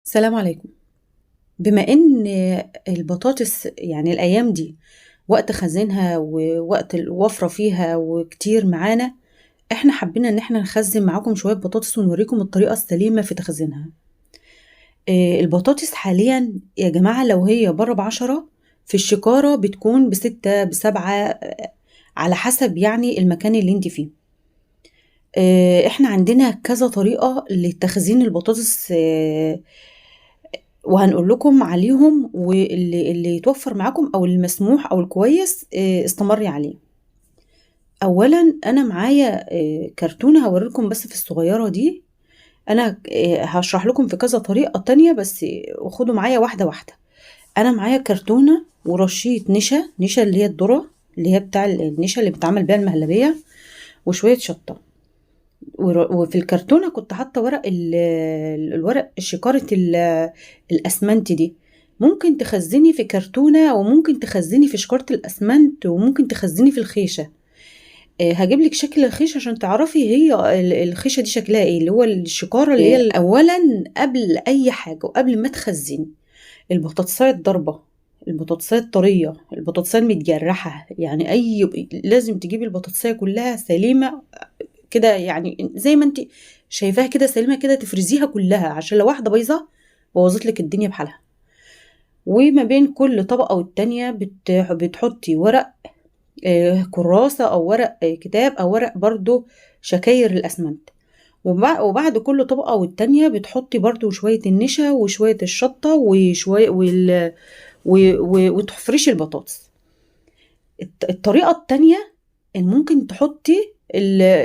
السلام عليكم. بما إن البطاطس يعني الأيام دي وقت خزينها ووقت الوفرة فيها وكتير معانا، إحنا حبينا إن إحنا نخزن معاكم شوية بطاطس ونوريكم الطريقة السليمة في تخزينها. البطاطس حاليا يا جماعة لو هي بره ب10 في الشكارة بتكون ب6 ب7 على حسب يعني المكان اللي انت فيه. إحنا عندنا كذا طريقة لتخزين البطاطس، وهنقول لكم عليهم واللي يتوفر معاكم او المسموح او الكويس استمري عليه. اولا انا معايا كرتونة هوريكم بس في الصغيرة دي. انا هشرح لكم في كذا طريقة تانية بس وخدوا معايا واحدة واحدة. انا معايا كرتونة ورشية نشا اللي هي الذرة، اللي هي بتاع النشا اللي بتعمل بيها المهلبية، وشوية شطة. وفي الكرتونة كنت حاطة ورق الورق شكارة الأسمنت دي. ممكن تخزني في كرتونة وممكن تخزني في شكارة الأسمنت وممكن تخزني في الخيشة. هجيب لك شكل الخيشة عشان تعرفي هي الخيشة دي شكلها ايه، اللي هو الشكارة اللي هي أولا قبل أي حاجة وقبل ما تخزني البطاطساية الضربة، البطاطساية الطرية، البطاطساية المتجرحة، يعني لازم تجيبي البطاطساية كلها سليمة كده، يعني زي ما انت شايفاها كده سليمة كده تفرزيها كلها، عشان لو واحدة بايظة بوظت لك الدنيا بحالها. وما بين كل طبقة والتانية بتحطي ورق كراسة او ورق كتاب او ورق برضو شكاير الاسمنت. وبعد كل طبقة والتانية بتحطي برضو شوية النشا وشوية الشطة وشوية وتفرشي البطاطس. الطريقة التانية ان ممكن تحطي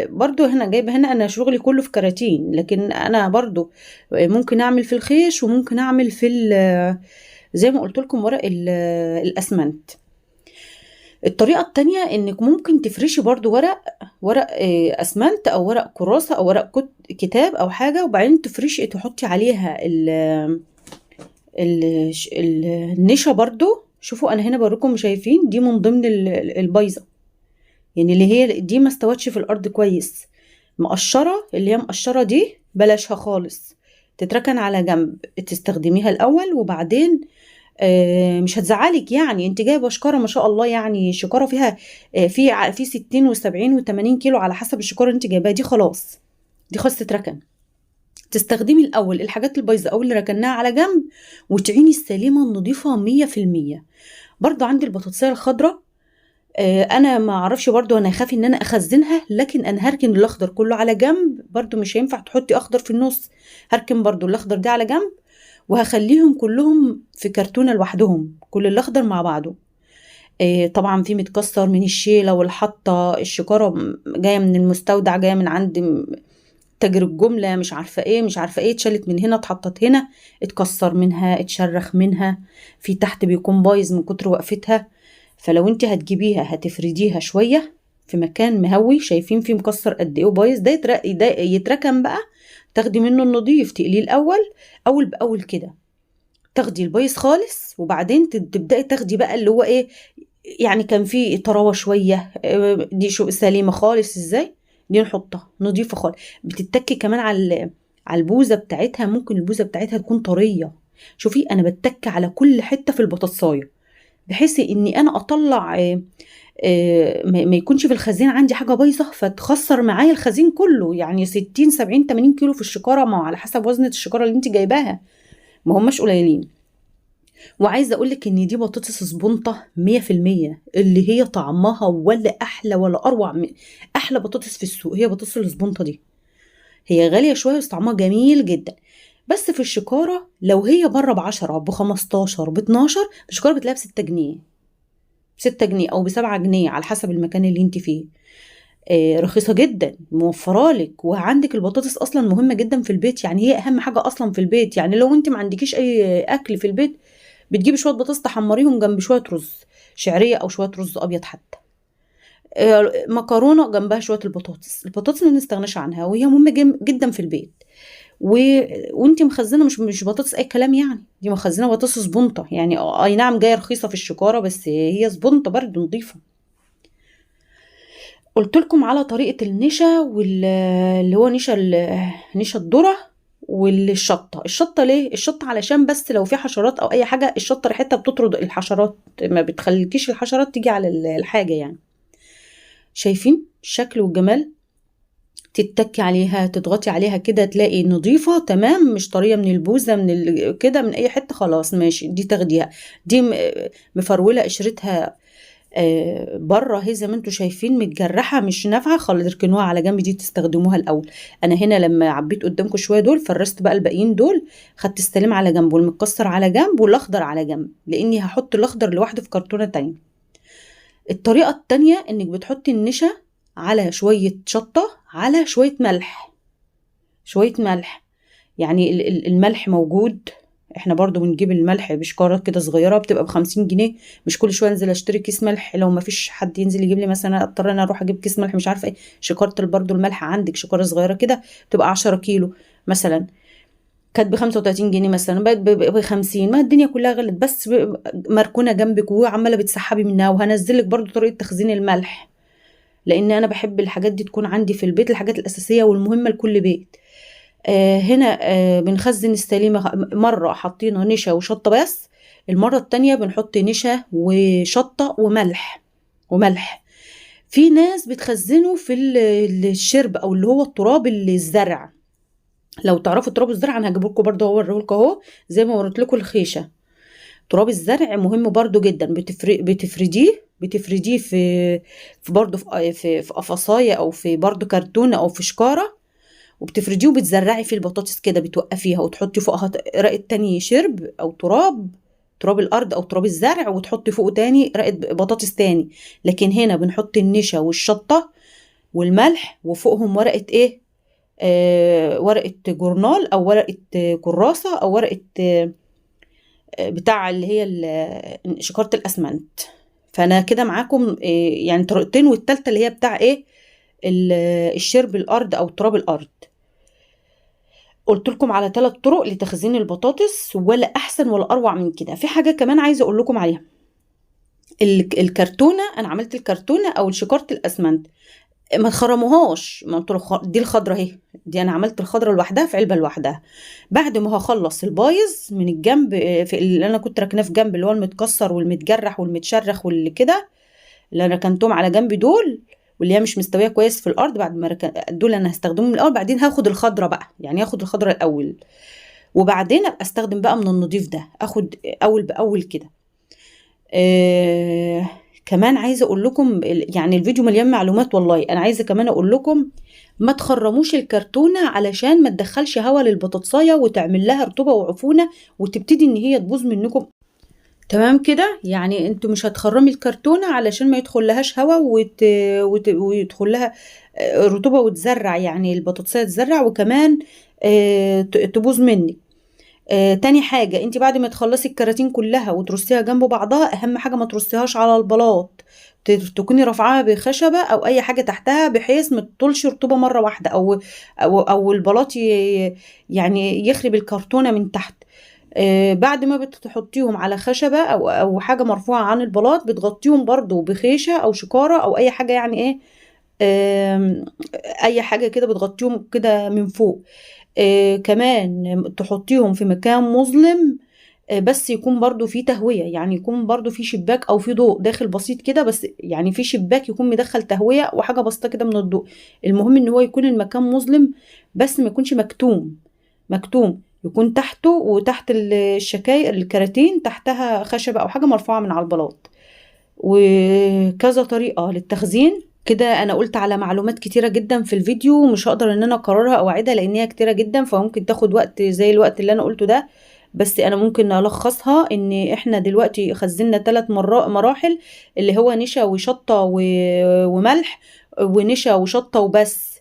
برضو هنا جايبه، هنا انا شغلي كله في كراتين، لكن انا برضو ممكن اعمل في الخيش وممكن اعمل في زي ما قلت لكم ورق الاسمنت. الطريقه التانية انك ممكن تفرشي برضو ورق اسمنت او ورق كراسه او ورق كتاب او حاجه، وبعدين تفرشي تحطي عليها النشا برضو. شوفوا انا هنا بوريكم، شايفين دي من ضمن البايظه، يعني اللي هي دي ما استوتش في الارض كويس، مقشره، اللي هي مقشره دي بلاشها خالص، تتركن على جنب تستخدميها الاول وبعدين مش هتزعلك، يعني انت جايبه شكاره ما شاء الله، يعني شكاره فيها في 60 و70 و80 كيلو على حسب الشكاره اللي انت جايباها، دي خلاص، دي خلاص تتركن. تستخدمي الاول الحاجات البايظه او اللي ركناها على جنب، وتعيني السليمه النظيفه 100%. برضو عندي البطاطسيه الخضراء، انا ما اعرفش برضو، انا خاف ان انا اخزنها، لكن انا هركن الاخضر كله على جنب، برضو مش هينفع تحطي اخضر في النص، هركن برضو الاخضر ده على جنب، وهخليهم كلهم في كرتونة لوحدهم، كل الاخضر مع بعضه. طبعا في متكسر من الشيلة والحطة، الشكارة جاية من المستودع، جاية من عند تاجر الجملة، مش عارفة ايه مش عارفة ايه، اتشالت من هنا اتحطت هنا، اتكسر منها اتشرخ منها، في تحت بيكون بايظ من كتر وقفتها. فلو انت هتجيبيها هتفرديها شوية في مكان مهوي، شايفين فيه مكسر قد ايه وبايظ، ده يتركن بقى، تاخدي منه النضيف تقليه الاول، اول باول كده، تاخدي البايظ خالص، وبعدين تبداي تاخدي بقى اللي هو ايه، يعني كان فيه طراوه شويه، دي شو سليمه خالص ازاي، دي نحطها نضيفه خالص. بتتكي كمان على البوزه بتاعتها، ممكن البوزه بتاعتها تكون طريه. شوفي انا بتك على كل حته في البطاطسايه، بحيث اني انا اطلع ما يكونش في الخزين عندي حاجه بايظه فتخسر معايا الخزين كله، يعني 60 70 80 كيلو في الشكاره، ما هو على حسب وزنه الشكاره اللي انت جايباها، ما هماش قليلين. وعايزه اقولك ان دي بطاطس سبونطه 100%، اللي هي طعمها ولا احلى ولا اروع من احلى بطاطس في السوق، هي بطاطس السبونطه دي. هي غاليه شويه بس طعمها جميل جدا. بس في الشكاره لو هي بره ب10 ب15 ب12، الشكاره بتلاقيها ب6 جنيه، ب6 جنيه او ب7 جنيه على حسب المكان اللي انت فيه. رخيصة جدا، موفرة لك. وعندك البطاطس اصلا مهمة جدا في البيت، يعني هي اهم حاجة اصلا في البيت، يعني لو انت ما عندكيش اي اكل في البيت، بتجيبي شوية بطاطس تحمريهم جنب شوية رز شعرية او شوية رز ابيض حتى، مكرونة جنبها شوية البطاطس ما نستغناش عنها، وهي مهمة جدا في البيت. و... وانتي مخزنة مش بطاطس اي كلام، يعني دي مخزنة بطاطس سبونطة، يعني اي نعم جاية رخيصة في الشكارة بس هي سبونطة برضه نظيفة. قلت لكم على طريقة النشا واللي هو نشا الذرة الشطه ليه؟ الشطه علشان بس لو في حشرات او اي حاجه، الشطه ريحتها بتطرد الحشرات، ما بتخليكيش الحشرات تيجي على الحاجه يعني. شايفين الشكل والجمال؟ تتكي عليها، تضغطي عليها كده تلاقي نظيفة تمام، مش طرية من البوزة من كده من اي حتة. خلاص ماشي، دي تاخديها. دي مفرولة قشرتها بره اهي زي ما انتوا شايفين، متجرحة مش نافعة خالص، اركنوها على جنب، دي تستخدموها الاول. انا هنا لما عبيت قدامكم شوية دول فرست بقى الباقيين دول، خدت السليم على جنب والمتكسر على جنب والاخضر على جنب، لاني هحط الاخضر لوحده في كرتونة تانية. الطريقة التانية انك بتحطي النشا على شوية شطة على شوية ملح، شوية ملح. يعني الملح موجود، احنا برضو بنجيب الملح بشكارات كده صغيرة بتبقى ب50 جنيه. مش كل شوية انزل اشتري كيس ملح، لو ما فيش حد ينزل يجيب لي مثلا اضطر انا اروح اجيب كيس ملح مش عارفة ايه. شكارة برضو الملح عندك شكارة صغيرة كده بتبقى 10 كيلو مثلا، كانت ب35 جنيه مثلا، بقت ب50. ما الدنيا كلها غلت، بس مركونة جنبك وعمالة بتسحبي منها. وهنزلك برضو طريقة تخزين الملح، لان انا بحب الحاجات دي تكون عندي في البيت، الحاجات الاساسيه والمهمه لكل بيت. هنا بنخزن السليمه، مره حطينا نشا وشطه بس، المره التانية بنحط نشا وشطه وملح. في ناس بتخزنه في الشرب او اللي هو التراب الزرع. لو تعرفوا تراب الزرع انا هجيب لكم برضه اوريهولكم اهو، زي ما وريت لكم الخيشه. تراب الزرع مهم برضو جدا، بتفرديه في برضو في قفصايه او في برضو كرتونه او في شكاره، وبتفرديه وبتزرعي فيه البطاطس كده، بتوقفيها وتحطي فوقها رقه تاني شرب او تراب الارض او تراب الزرع، وتحطي فوقه تاني رقه بطاطس تاني. لكن هنا بنحط النشا والشطه والملح، وفوقهم ورقه ايه؟ ورقه جورنال او ورقه كراسه او ورقه بتاع اللي هي شكارة الأسمنت. فأنا كده معاكم يعني طريقتين، والتالتة اللي هي بتاع ايه؟ الشرب الأرض أو تراب الأرض. قلت لكم على 3 طرق لتخزين البطاطس، ولا أحسن ولا أروع من كده. في حاجة كمان عايزة أقول لكم عليها، الكرتونة. أنا عملت الكرتونة أو شكارة الأسمنت، ما تخرموهاش. ما انتوا دي الخضره اهي، دي انا عملت الخضره لوحدها في علبه لوحدها. بعد ما هخلص البايظ من الجنب في اللي انا كنت راكناه في جنب، اللي هو المتكسر والمتجرح والمتشرخ واللي كده، اللي انا ركنتهم على جنب دول، واللي هي مش مستويه كويس في الارض، بعد ما دول انا هستخدمهم الاول، بعدين هاخد الخضره بقى، يعني هاخد الخضره الاول وبعدين ابقى استخدم بقى من النضيف ده، اخد اول باول كده. كمان عايزه اقول لكم، يعني الفيديو مليان معلومات والله. انا عايزه كمان اقول لكم ما تخرموش الكرتونه علشان ما تدخلش هوا للبطاطسايه وتعمل لها رطوبه وعفونه وتبتدي ان هي تبوظ منكم. تمام كده؟ يعني انتوا مش هتخرمي الكرتونه علشان ما يدخل لهاش هوا ويدخل لها رطوبه وتزرع، يعني البطاطسايه تزرع وكمان تبوظ منك. تاني حاجة، انت بعد ما تخلصي الكراتين كلها وترصيها جنب بعضها، اهم حاجة ما ترصيهاش على البلاط، تكوني رافعاها بخشبة او اي حاجة تحتها، بحيث ما تطولش رطوبة مرة واحدة، او البلاط يعني يخرب الكرتونة من تحت. بعد ما بتحطيهم على خشبة او حاجة مرفوعة عن البلاط، بتغطيهم برضو بخيشة او شكارة او اي حاجة، يعني ايه، اي حاجة كده بتغطيهم كده من فوق. كمان تحطيهم في مكان مظلم، بس يكون برضو فيه تهوية، يعني يكون برضو فيه شباك او فيه ضوء داخل بسيط كده، بس يعني فيه شباك يكون مدخل تهوية وحاجة بسيطة كده من الضوء. المهم ان هو يكون المكان مظلم، بس ما يكونش مكتوم، يكون تحته وتحت الشكاير الكراتين تحتها خشبة او حاجة مرفوعة من على البلاط. وكذا طريقة للتخزين كده. انا قلت على معلومات كتيرة جدا في الفيديو، مش هقدر ان انا اكررها او اعيدها لان هي كتيرة جدا، فممكن تاخد وقت زي الوقت اللي انا قلته ده. بس انا ممكن الخصها ان احنا دلوقتي خزنا 3 مراحل، اللي هو نشا وشطة وملح، ونشا وشطة وبس،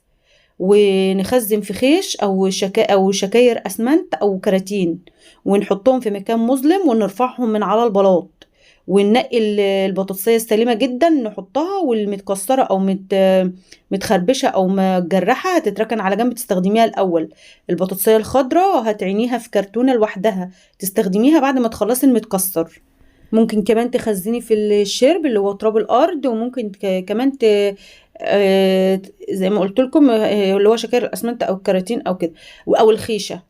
ونخزن في خيش او شكاير اسمنت او كراتين، ونحطهم في مكان مظلم ونرفعهم من على البلاط، وننقي البطاطسية السليمة جدا نحطها، والمتكسرة او متخربشة او متجرحة هتتركن على جنب تستخدميها الاول. البطاطسية الخضراء هتعينيها في كرتونة لوحدها تستخدميها بعد ما تخلصي المتكسر. ممكن كمان تخزني في الشرب اللي هو تراب الارض، وممكن كمان زي ما قلت لكم اللي هو شكاير الاسمنت او الكراتين او كده او الخيشه.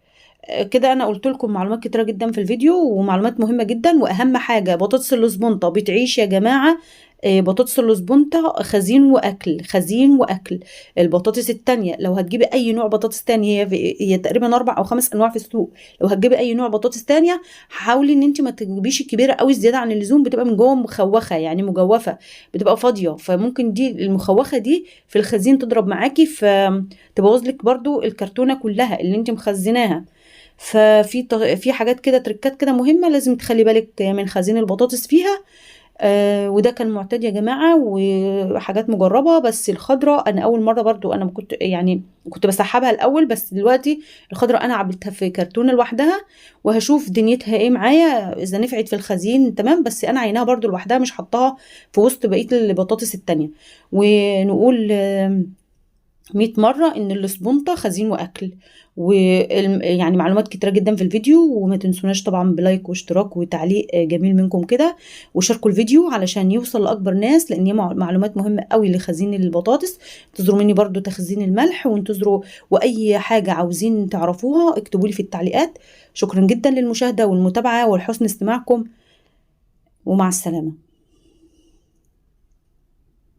كده انا قلت لكم معلومات كتيره جدا في الفيديو، ومعلومات مهمه جدا. واهم حاجه بطاطس الاسبونطه بتعيش يا جماعه. بطاطس الاسبونطه خزين واكل، خزين واكل. البطاطس التانية لو هتجيبي اي نوع بطاطس تانية، هي تقريبا 4 أو 5 انواع في السوق. لو هتجيبي اي نوع بطاطس تانية، حاولي ان انت ما تجيبيش الكبيره قوي زياده عن اللزوم، بتبقى من جوه مخوخه يعني مجوفه، بتبقى فاضيه. فممكن دي المخوخه دي في الخزين تضرب معاكي، فتبوظ لك برضو الكرتونه كلها اللي انت مخزناها. في حاجات كده، تركات كده مهمة لازم تخلي بالك من خزين البطاطس فيها. وده كان معتاد يا جماعة، وحاجات مجربة. بس الخضرة أنا أول مرة برضو، أنا كنت يعني كنت بسحبها الأول، بس دلوقتي الخضرة أنا عملتها في كرتونة لوحدها، وهشوف دنيتها ايه معايا، إذا نفعت في الخزين تمام. بس أنا عيناها برضو لوحدها، مش حطاها في وسط بقية البطاطس التانية. ونقول 100 مرة إن الاسبونطة خزين وأكل. ويعني معلومات كتيرة جدا في الفيديو. وما تنسوناش طبعا بلايك واشتراك وتعليق جميل منكم كده، وشاركوا الفيديو علشان يوصل لأكبر ناس، لأن هي معلومات مهمة قوي لخزين البطاطس. انتظروا مني برضو تخزين الملح، وانتظروا وأي حاجة عاوزين تعرفوها اكتبوا لي في التعليقات. شكرا جدا للمشاهدة والمتابعة ولحسن استماعكم، ومع السلامة.